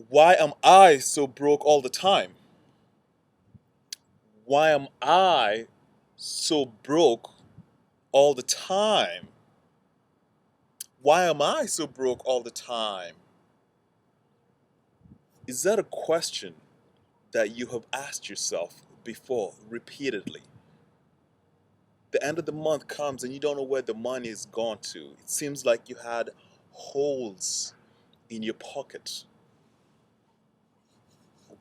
Why am I so broke all the time? Why am I so broke all the time? Why am I so broke all the time? Is that a question that you have asked yourself before repeatedly? The end of the month comes and you don't know where the money is gone to. It seems like you had holes in your pocket.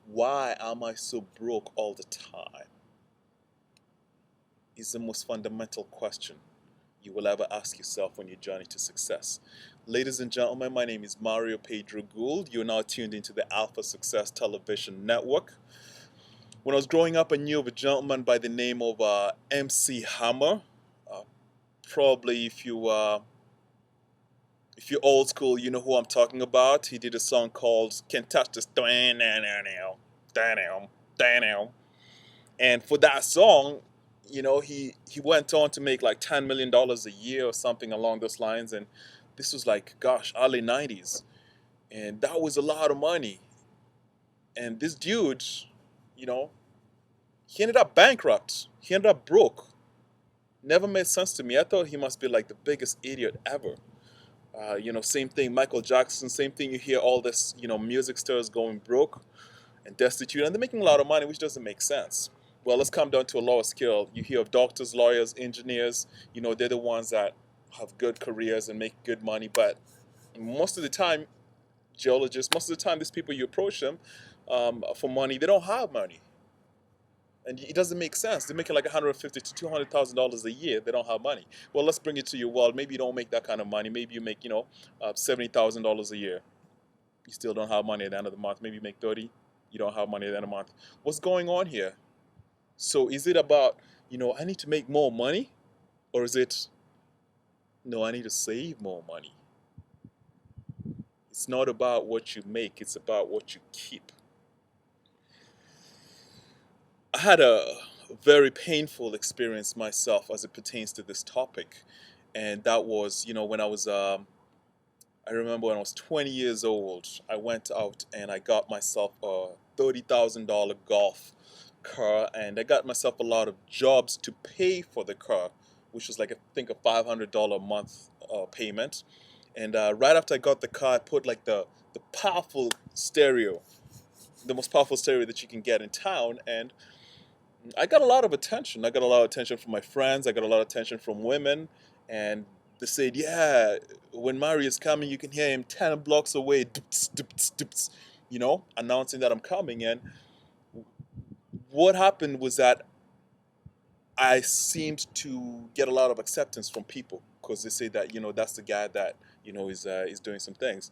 Why am I so broke all the time? Is the most fundamental question you will ever ask yourself on your journey to success. Ladies and gentlemen, my name is Mario Pedro Gould. You're now tuned into the Alpha Success Television Network. When I was growing up, I knew of a gentleman by the name of MC Hammer. Uh, Probably, if you're old school, you know who I'm talking about. He did a song called "Can't Touch This," and for that song, he went on to make like $10 million a year or something along those lines. And this was like, gosh, early '90s, and that was a lot of money. And this dude, you know, he ended up bankrupt. He ended up broke. Never made sense to me. I thought he must be like the biggest idiot ever. Same thing, Michael Jackson, same thing. You hear all this, music stars going broke and destitute, and they're making a lot of money, which doesn't make sense. Well, let's come down to a lower scale. You hear of doctors, lawyers, engineers. They're the ones that have good careers and make good money. But most of the time, geologists, most of the time, these people you approach them for money, they don't have money, and it doesn't make sense. They're making like 150 to $200,000 a year. They don't have money. Well, let's bring it to your world. Maybe you don't make that kind of money. Maybe you make $70,000 a year. You still don't have money at the end of the month. Maybe you make 30. You don't have money at the end of the month. What's going on here? So is it about, I need to make more money? Or is it, no, I need to save more money? It's not about what you make, it's about what you keep. I had a very painful experience myself as it pertains to this topic. And that was, I remember when I was 20 years old, I went out and I got myself a $30,000 golf car, and I got myself a lot of jobs to pay for the car, which was like I think a $500 a month payment. And right after I got the car, I put like the powerful stereo, the most powerful stereo that you can get in town, and I got a lot of attention. I got a lot of attention from my friends. I got a lot of attention from women, and they said, "Yeah, when Mario is coming, you can hear him 10 blocks away, doops, doops, doops," announcing that I'm coming. And what happened was that I seemed to get a lot of acceptance from people because they say that that's the guy that is doing some things.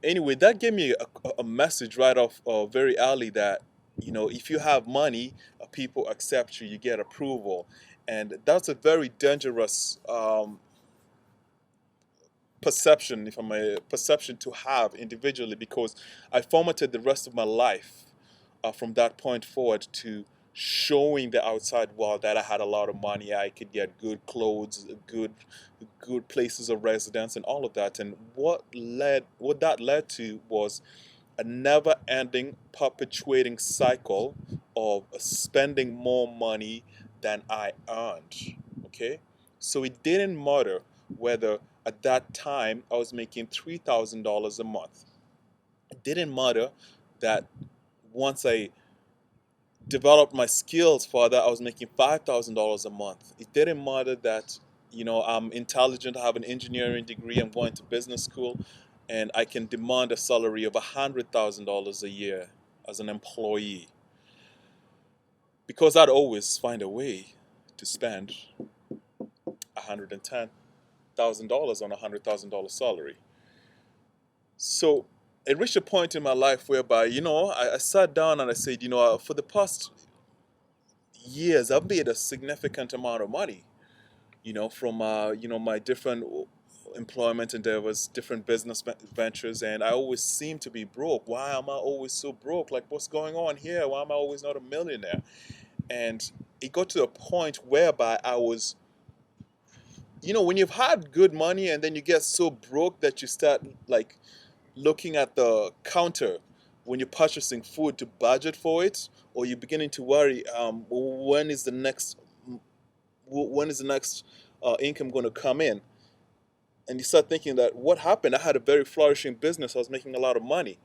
Anyway, that gave me a message right off very early that if you have money, people accept you, you get approval, and that's a very dangerous perception, if I'm a perception to have individually, because I formatted the rest of my life from that point forward to showing the outside world that I had a lot of money, I could get good clothes, good places of residence, and all of that. And what that led to was a never-ending, perpetuating cycle of spending more money than I earned. Okay, so it didn't matter whether at that time I was making $3,000 a month. It didn't matter that once I developed my skills further, I was making $5,000 a month. It didn't matter that, I'm intelligent, I have an engineering degree, I'm going to business school, and I can demand a salary of $100,000 a year as an employee. Because I'd always find a way to spend $110,000 on a $100,000 salary. So it reached a point in my life whereby, I sat down and I said, for the past years, I've made a significant amount of money, from my different employment endeavors, different business ventures, and I always seem to be broke. Why am I always so broke? Like, what's going on here? Why am I always not a millionaire? And it got to a point whereby I was, when you've had good money and then you get so broke that you start like looking at the counter when you're purchasing food to budget for it, or you're beginning to worry, when is the next income going to come in, and you start thinking that what happened? I had a very flourishing business. I was making a lot of money.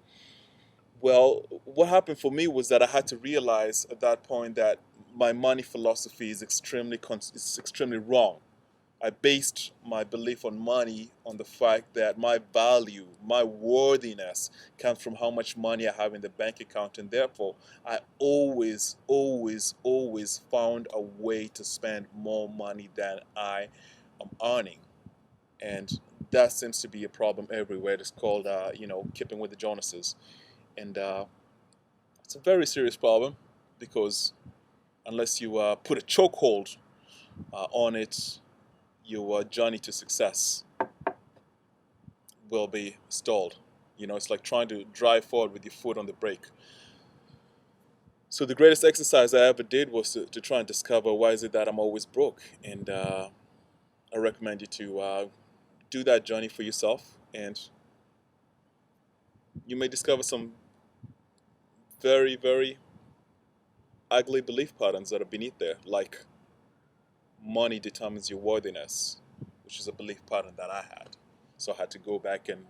Well, what happened for me was that I had to realize at that point that my money philosophy is extremely wrong. I based my belief on money on the fact that my value, my worthiness comes from how much money I have in the bank account. And therefore, I always, always, always found a way to spend more money than I am earning. And that seems to be a problem everywhere. It's called, keeping with the Jonases. And it's a very serious problem because unless you put a chokehold on it, your journey to success will be stalled. It's like trying to drive forward with your foot on the brake. So the greatest exercise I ever did was to try and discover why is it that I'm always broke. And I recommend you to do that journey for yourself. And you may discover some very, very ugly belief patterns that are beneath there, like money determines your worthiness, which is a belief pattern that I had. So I had to go back and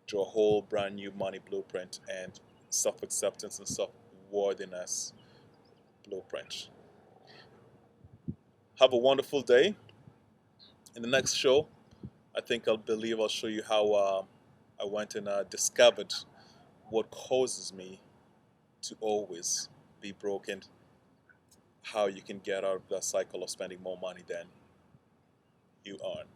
draw a whole brand new money blueprint and self-acceptance and self-worthiness blueprint. Have a wonderful day. In the next show, I'll show you how I went and discovered what causes me to always be broken, how you can get out of that cycle of spending more money than you earn.